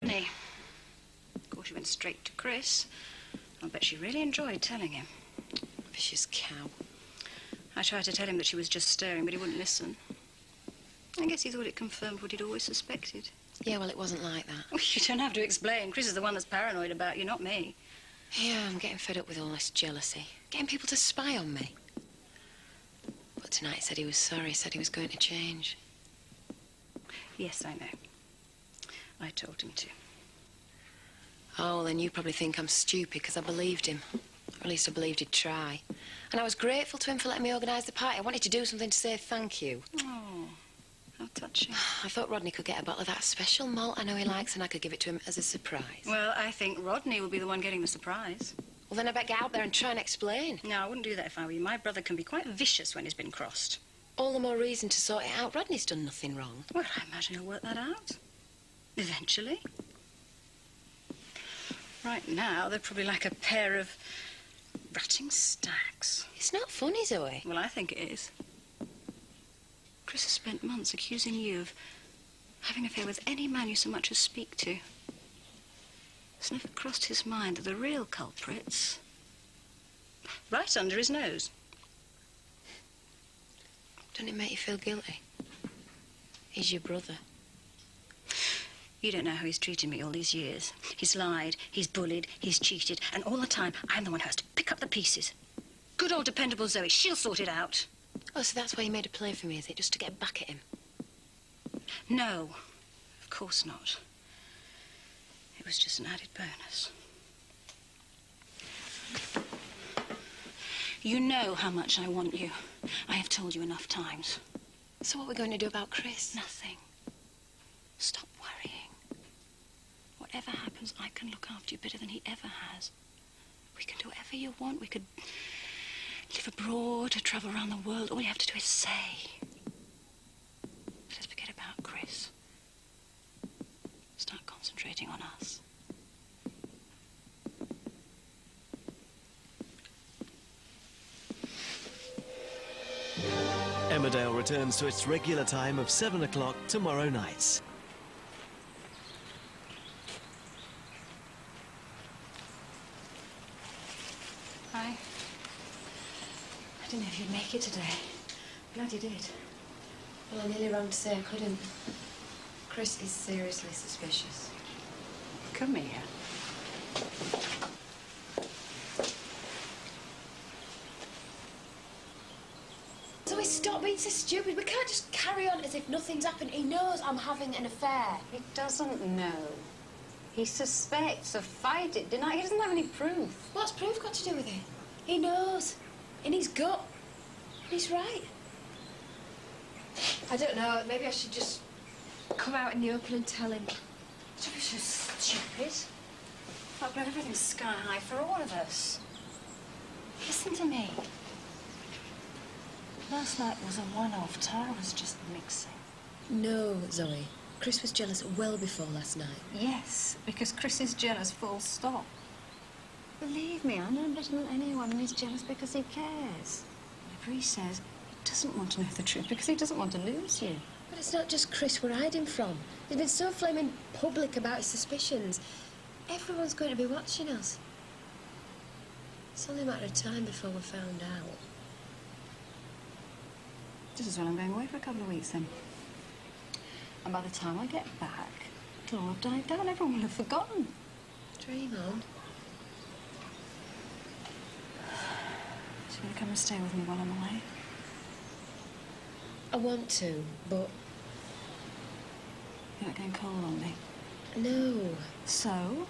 Me. Of course, she went straight to Chris. I bet she really enjoyed telling him. Vicious cow. I tried to tell him that she was just staring, but he wouldn't listen. I guess he thought it confirmed what he'd always suspected. Yeah, well, it wasn't like that. Well, you don't have to explain. Chris is the one that's paranoid about you, not me. Yeah, I'm getting fed up with all this jealousy. Getting people to spy on me. But tonight he said he was sorry, said he was going to change. Yes, I know. I told him to. Oh, well, then you probably think I'm stupid because I believed him. Or at least I believed he'd try. And I was grateful to him for letting me organise the party. I wanted to do something to say thank you. Oh, how touching. I thought Rodney could get a bottle of that special malt I know he likes and I could give it to him as a surprise. Well, I think Rodney will be the one getting the surprise. Well, then I better get out there and try and explain. No, I wouldn't do that if I were you. My brother can be quite vicious when he's been crossed. All the more reason to sort it out. Rodney's done nothing wrong. Well, I imagine he'll work that out. Eventually. Right now, they're probably like a pair of ratting stags. It's not funny, Zoe. Well, I think it is. Chris has spent months accusing you of having an affair with any man you so much as speak to. It's never crossed his mind that the real culprit's right under his nose. Doesn't it make you feel guilty? He's your brother. You don't know how he's treated me all these years. He's lied, he's bullied, he's cheated, and all the time, I'm the one who has to pick up the pieces. Good old dependable Zoe, she'll sort it out. Oh, so that's why you made a play for me, is it? Just to get back at him? No, of course not. It was just an added bonus. You know how much I want you. I have told you enough times. So what are we going to do about Chris? Nothing. Stop worrying. Whatever happens, I can look after you better than he ever has. We can do whatever you want. We could live abroad or travel around the world. All you have to do is say. Let's forget about Chris. Start concentrating on us. Emmerdale returns to its regular time of 7 o'clock tomorrow night. Hi. I didn't know if you'd make it today. Glad you did. Well, I nearly rang to say I couldn't. Chris is seriously suspicious. Come here. Zoe, stop being so stupid. We can't just carry on as if nothing's happened. He knows I'm having an affair. He doesn't know. He suspects a fight. He doesn't have any proof. What's proof got to do with it? He knows. In his gut. And he's right. I don't know. Maybe I should just come out in the open and tell him. Don't be so stupid. I've got everything sky high for all of us. Listen to me. Last night was a one-off. Tara was just mixing. No, Zoe. Chris was jealous well before last night. Yes, because Chris is jealous, full stop. Believe me, I know him better than anyone, and he's jealous because he cares. Whatever he says, he doesn't want to know the truth because he doesn't want to lose you. But it's not just Chris we're hiding from. He's been so flaming public about his suspicions. Everyone's going to be watching us. It's only a matter of time before we're found out. Just as well I'm going away for a couple of weeks, then. And by the time I get back, it'll all have died down. Everyone will have forgotten. Dream on. So you're going to come and stay with me while I'm away? I want to, but... You're not going cold on me? No. So?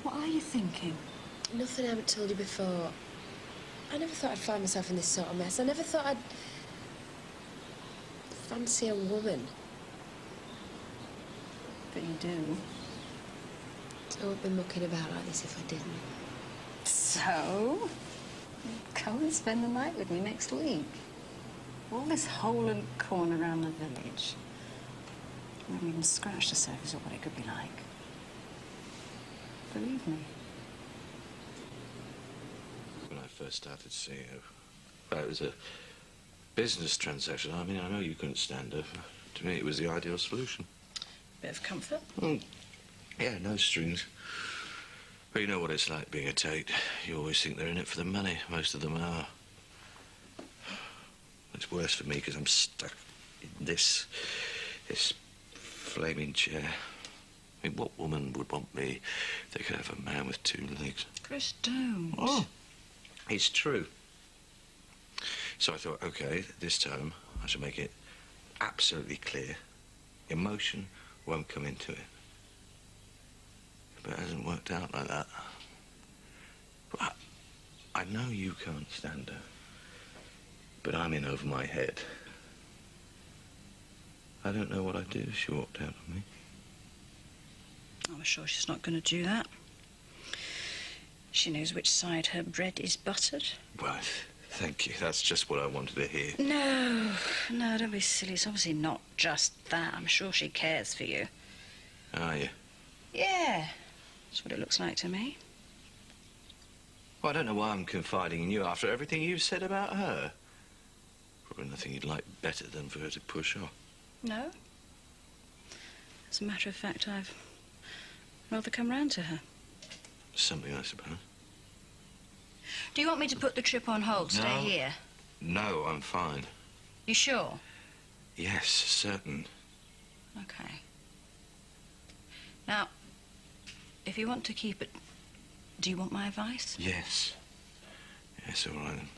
What are you thinking? Nothing I haven't told you before. I never thought I'd find myself in this sort of mess. I never thought I'd fancy a woman. But you do. I wouldn't be mucking about like this if I didn't. So? Come and spend the night with me next week. All this hole and corner around the village. We haven't even scratched the surface of what it could be like. Believe me. When I first started seeing her, it was a business transaction. I mean, I know you couldn't stand her. To me, it was the ideal solution. Bit of comfort. Yeah, no strings. But you know what it's like being a Tate. You always think they're in it for the money. Most of them are. It's worse for me because I'm stuck in this flaming chair. I mean, what woman would want me if they could have a man with 2 legs? Chris, don't. Oh, it's true. So I thought, OK, this time I shall make it absolutely clear. Emotion won't come into it. But it hasn't worked out like that. But I know you can't stand her. But I'm in over my head. I don't know what I'd do if she walked out on me. I'm sure she's not going to do that. She knows which side her bread is buttered. Well, thank you. That's just what I wanted to hear. No, don't be silly. It's obviously not just that. I'm sure she cares for you. Are you? Yeah, that's what it looks like to me. Well, I don't know why I'm confiding in you after everything you've said about her. Probably nothing you'd like better than for her to push off. No. As a matter of fact, I've rather come round to her. Something, I suppose. Do you want me to put the trip on hold? Stay here? No, I'm fine. You sure? Yes, certain. Okay. Now, if you want to keep it, do you want my advice? Yes. Yes, all right then.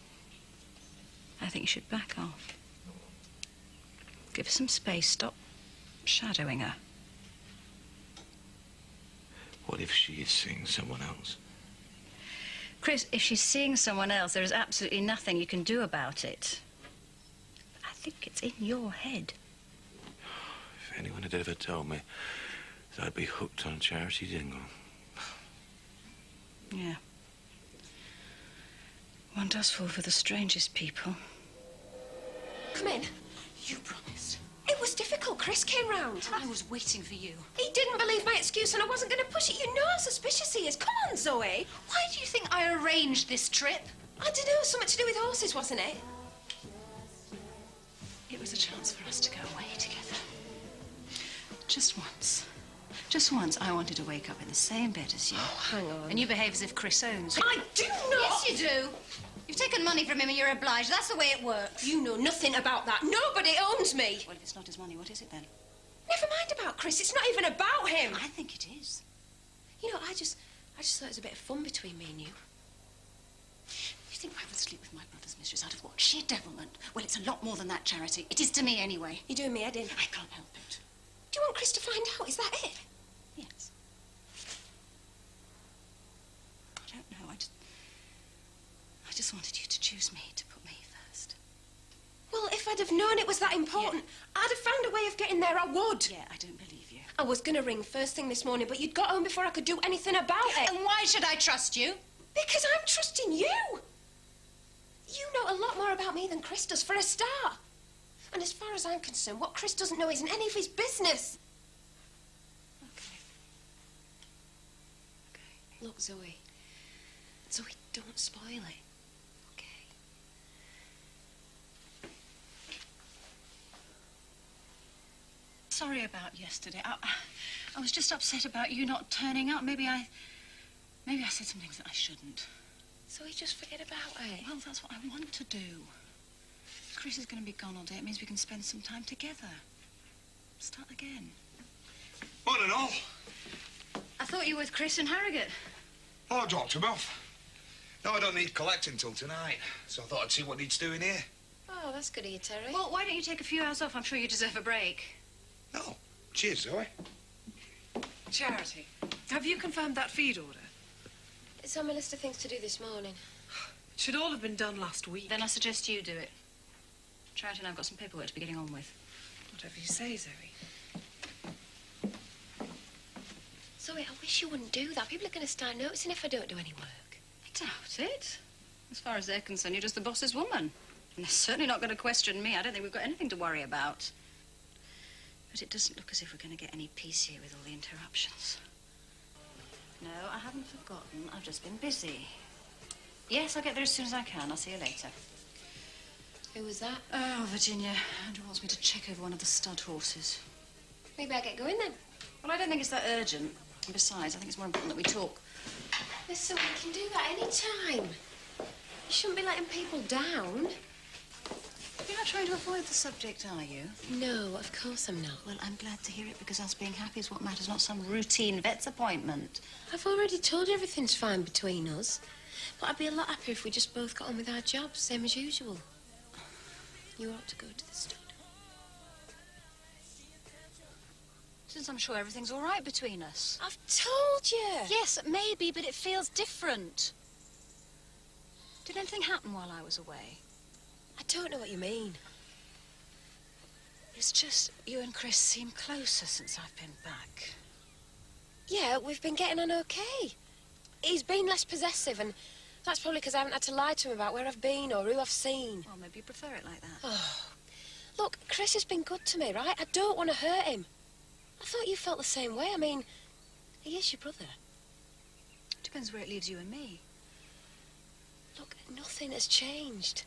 I think you should back off. Give her some space. Stop shadowing her. What if she is seeing someone else? Chris, if she's seeing someone else, there is absolutely nothing you can do about it. I think it's in your head. If anyone had ever told me that I'd be hooked on Charity Dingle. Yeah. One does fall for the strangest people. Come in. You promised. It was difficult. Chris came round. I was waiting for you. He didn't believe my excuse and I wasn't going to push it. You know how suspicious he is. Come on, Zoe. Why do you think I arranged this trip? I don't know. Something to do with horses, wasn't it? It was a chance for us to go away together. Just once. Just once I wanted to wake up in the same bed as you. Oh, hang on. And you behave as if Chris owns you. I do not. Yes, you do. You've taken money from him and you're obliged. That's the way it works. You know nothing about that. Nobody owns me. Well, if it's not his money, what is it then? Never mind about Chris. It's not even about him. I think it is. You know, I just thought it was a bit of fun between me and you. You think I would sleep with my brother's mistress out of what? Sheer devilment. Well, it's a lot more than that, Charity. It is to me anyway. You're doing me head in. I can't help it. Do you want Chris to find out? Is that it? Yes. I don't know. I just wanted you to choose me, to put me first. Well, if I'd have known it was that important, I'd have found a way of getting there. I would. Yeah, I don't believe you. I was going to ring first thing this morning, but you'd got home before I could do anything about it. And why should I trust you? Because I'm trusting you. You know a lot more about me than Chris does, for a start. And as far as I'm concerned, what Chris doesn't know isn't any of his business. Okay. Look, Zoe. Zoe, don't spoil it. Okay? Sorry about yesterday. I was just upset about you not turning up. Maybe I said some things that I shouldn't. Zoe, just forget about it. Well, that's what I want to do. Chris is going to be gone all day. It means we can spend some time together. Start again. Morning, all. I thought you were with Chris and Harrogate. Oh, I dropped him off. No, I don't need collecting till tonight, so I thought I'd see what needs doing here. Oh, that's good of you, Terry. Well, why don't you take a few hours off? I'm sure you deserve a break. No. Cheers, Zoe. Charity, have you confirmed that feed order? It's on my list of things to do this morning. It should all have been done last week. Then I suggest you do it. Charity and I've got some paperwork to be getting on with. Whatever you say, Zoe. Zoe, I wish you wouldn't do that. People are going to start noticing if I don't do any work. I doubt it. As far as they're concerned, you're just the boss's woman. And they're certainly not going to question me. I don't think we've got anything to worry about. But it doesn't look as if we're going to get any peace here with all the interruptions. No, I haven't forgotten. I've just been busy. Yes, I'll get there as soon as I can. I'll see you later. Who was that? Oh, Virginia. Andrew wants me to check over one of the stud horses. Maybe I'll get going then. Well, I don't think it's that urgent. And besides, I think it's more important that we talk. Listen, we can do that any time. You shouldn't be letting people down. You're not trying to avoid the subject, are you? No, of course I'm not. Well, I'm glad to hear it, because us being happy is what matters, not some routine vet's appointment. I've already told you everything's fine between us. But I'd be a lot happier if we just both got on with our jobs, same as usual. You ought to go to the stud. Since I'm sure everything's all right between us. I've told you. Yes, maybe, but it feels different. Did anything happen while I was away? I don't know what you mean. It's just you and Chris seem closer since I've been back. Yeah, we've been getting on okay. He's been less possessive, and that's probably because I haven't had to lie to him about where I've been or who I've seen. Well, maybe you prefer it like that. Oh. Look, Chris has been good to me, right? I don't want to hurt him. I thought you felt the same way. I mean, he is your brother. Depends where it leaves you and me. Look, nothing has changed.